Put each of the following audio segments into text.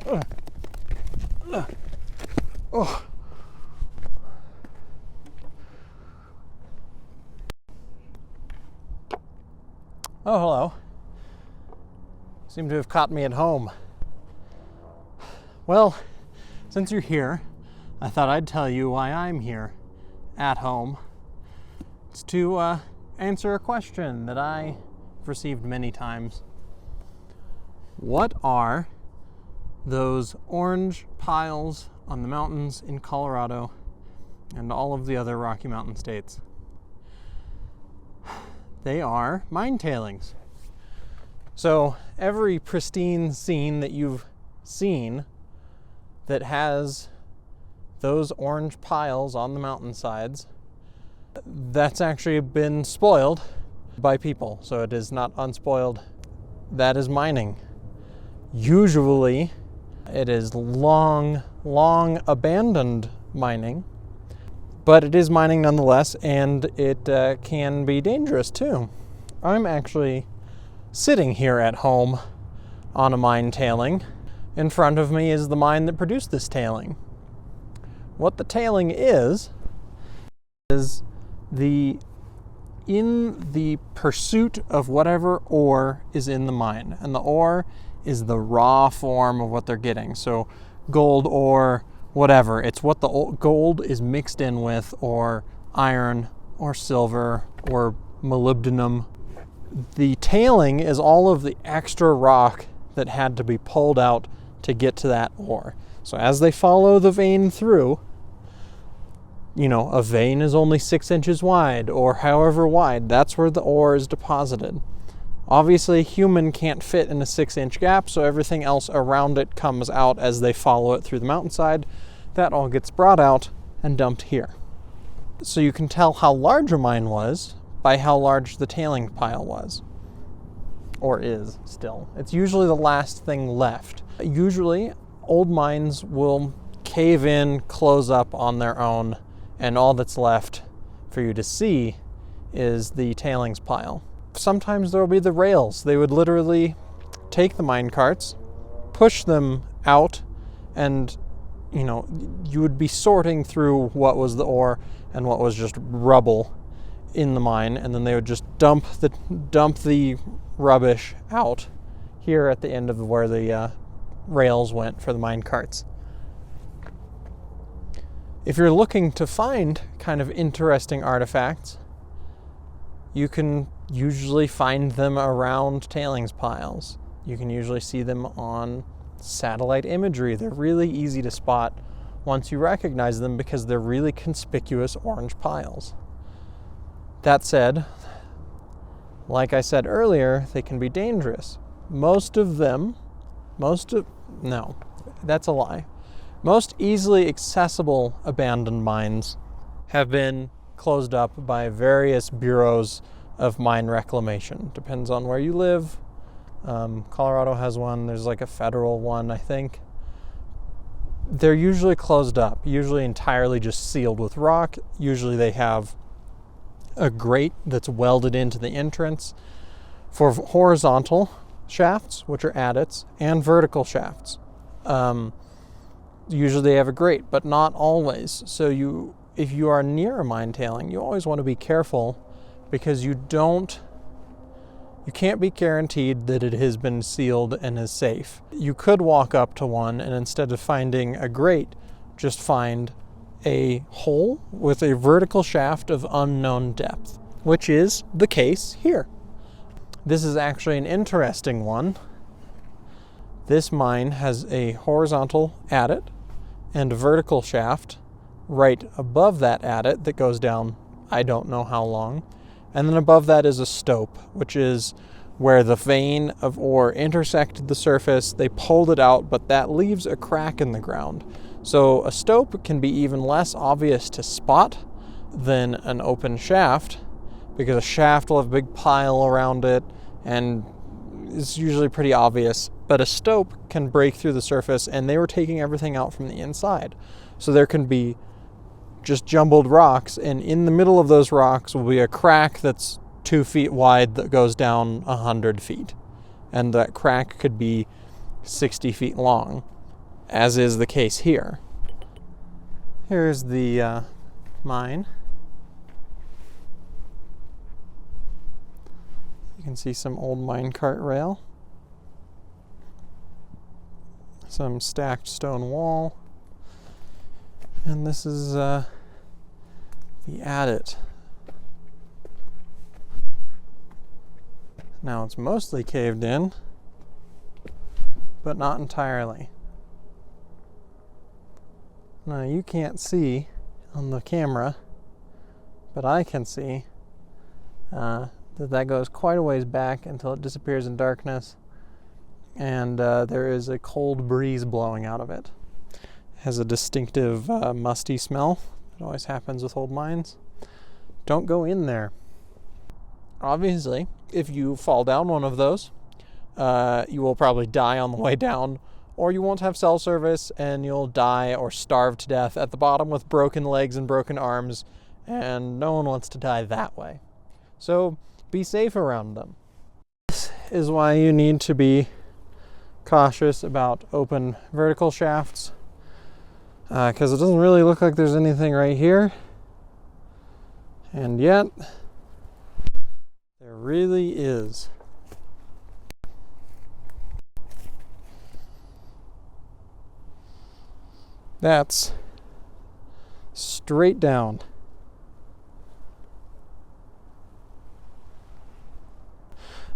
Oh. Oh, hello. Seem to have caught me at home. Well, since you're here, I thought I'd tell you why I'm here at home. It's to answer a question that I've received many times. What are those orange piles on the mountains in Colorado and all of the other Rocky Mountain states? They are mine tailings. So every pristine scene that you've seen that has those orange piles on the mountainsides, that's actually been spoiled by people. So it is not unspoiled. That is mining. Usually it is long abandoned mining, but it is mining nonetheless, and it can be dangerous too. I'm actually sitting here at home on a mine tailing. In front of me is the mine that produced this tailing. What the tailing is in the pursuit of whatever ore is in the mine. And the ore is the raw form of what they're getting. So gold ore, whatever. It's what the gold is mixed in with, or iron, or silver, or molybdenum. The tailing is all of the extra rock that had to be pulled out to get to that ore. So as they follow the vein through, a vein is only 6 inches wide, or however wide, that's where the ore is deposited. Obviously, a human can't fit in a 6-inch gap, so everything else around it comes out as they follow it through the mountainside. That all gets brought out and dumped here. So you can tell how large a mine was by how large the tailing pile was. Or is still. It's usually the last thing left. Usually, old mines will cave in, close up on their own, and all that's left for you to see is the tailings pile. Sometimes there will be the rails. They would literally take the mine carts, push them out, and you would be sorting through what was the ore and what was just rubble in the mine, and then they would just dump the rubbish out here at the end of where the rails went for the mine carts. If you're looking to find kind of interesting artifacts, you can usually find them around tailings piles. You can usually see them on satellite imagery. They're really easy to spot once you recognize them because they're really conspicuous orange piles. That said, like I said earlier, they can be dangerous. Most easily accessible abandoned mines have been closed up by various bureaus of mine reclamation. Depends on where you live. Colorado has one. There's like a federal one, I think. They're usually closed up, usually entirely just sealed with rock. Usually they have a grate that's welded into the entrance for horizontal shafts, which are adits, and vertical shafts. Usually they have a grate, but not always. So if you are near a mine tailing, you always want to be careful, because you can't be guaranteed that it has been sealed and is safe. You could walk up to one and instead of finding a grate, just find a hole with a vertical shaft of unknown depth, which is the case here. This is actually an interesting one. This mine has a horizontal adit and a vertical shaft right above that adit that goes down I don't know how long. And then above that is a stope, which is where the vein of ore intersected the surface. They pulled it out, but that leaves a crack in the ground. So a stope can be even less obvious to spot than an open shaft, because a shaft will have a big pile around it and it's usually pretty obvious. But a stope can break through the surface, and they were taking everything out from the inside. So there can be just jumbled rocks, and in the middle of those rocks will be a crack that's 2 feet wide that goes down 100 feet. And that crack could be 60 feet long. as is the case here. Here's the mine. You can see some old minecart rail, some stacked stone wall, and this is the adit. Now it's mostly caved in, but not entirely. Now you can't see on the camera, but I can see that goes quite a ways back until it disappears in darkness, and there is a cold breeze blowing out of it. It has a distinctive musty smell. It always happens with old mines. Don't go in there. Obviously, if you fall down one of those, you will probably die on the way down, or you won't have cell service and you'll die or starve to death at the bottom with broken legs and broken arms, and no one wants to die that way. So be safe around them. This is why you need to be cautious about open vertical shafts, because it doesn't really look like there's anything right here, and yet there really is. That's straight down.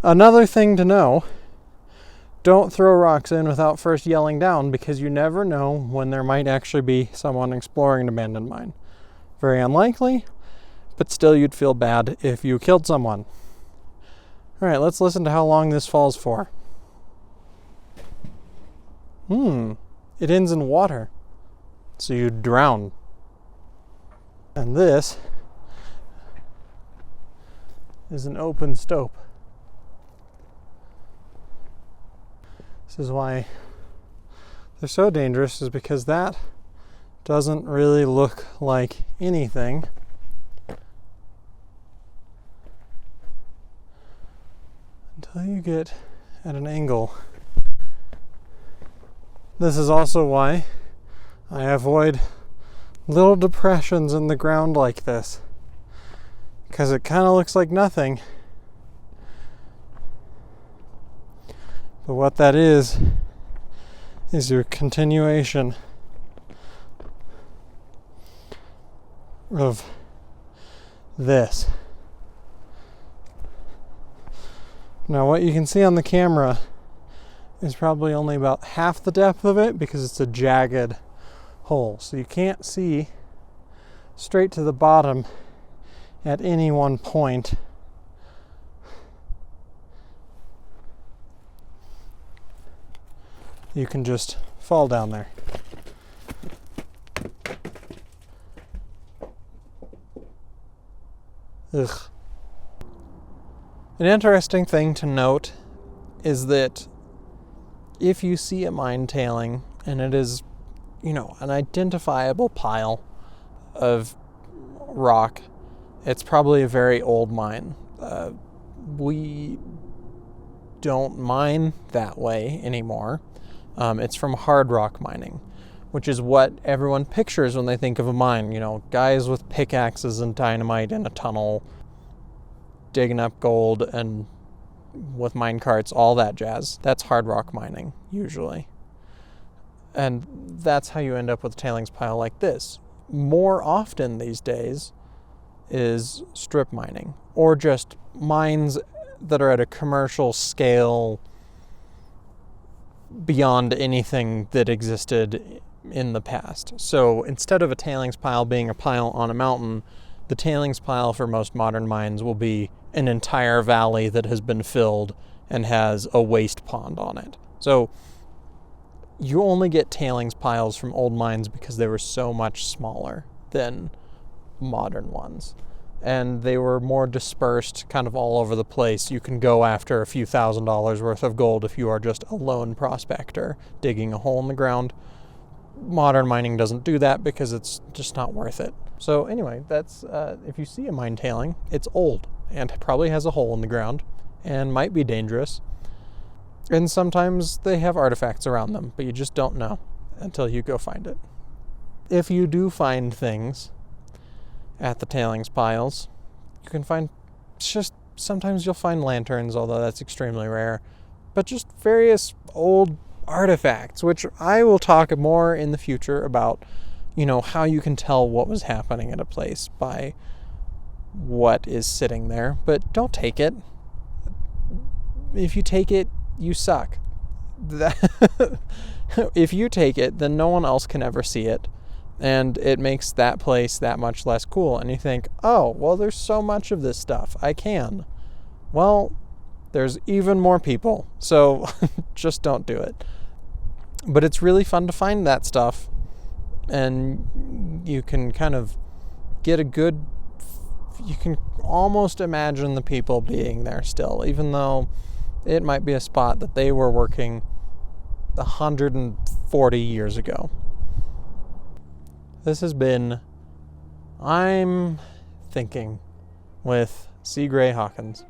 Another thing to know, don't throw rocks in without first yelling down, because you never know when there might actually be someone exploring an abandoned mine. Very unlikely, but still you'd feel bad if you killed someone. All right, let's listen to how long this falls for. It ends in water, so you drown. And this is an open stope. This is why they're so dangerous, is because that doesn't really look like anything. Until you get at an angle. This is also why I avoid little depressions in the ground like this, because it kind of looks like nothing. But what that is your continuation of this. Now what you can see on the camera is probably only about half the depth of it, because it's a jagged hole. So you can't see straight to the bottom at any one point. You can just fall down there. Ugh. An interesting thing to note is that if you see a mine tailing and it is, an identifiable pile of rock, it's probably a very old mine. We don't mine that way anymore. It's from hard rock mining, which is what everyone pictures when they think of a mine. Guys with pickaxes and dynamite in a tunnel, digging up gold and with mine carts, all that jazz. That's hard rock mining, usually. And that's how you end up with a tailings pile like this. More often these days is strip mining, or just mines that are at a commercial scale beyond anything that existed in the past. So instead of a tailings pile being a pile on a mountain, the tailings pile for most modern mines will be an entire valley that has been filled and has a waste pond on it. So you only get tailings piles from old mines because they were so much smaller than modern ones. And they were more dispersed, kind of all over the place. You can go after a few $1,000s worth of gold if you are just a lone prospector digging a hole in the ground. Modern mining doesn't do that because it's just not worth it. So anyway, that's if you see a mine tailing, it's old and probably has a hole in the ground and might be dangerous. And sometimes they have artifacts around them, but you just don't know. until you go find it. If you do find things at the tailings piles, you can find sometimes you'll find lanterns, although that's extremely rare, but just various old artifacts, which I will talk more in the future about, how you can tell what was happening at a place by what is sitting there. But don't take it. If you take it, you suck. If you take it, then no one else can ever see it, and it makes that place that much less cool. And you think, oh, well, there's so much of this stuff, I can. Well, there's even more people, so just don't do it. But it's really fun to find that stuff, and you can kind of get you can almost imagine the people being there still, even though it might be a spot that they were working 140 years ago. This has been I'm Thinking with C. Gray Hawkins.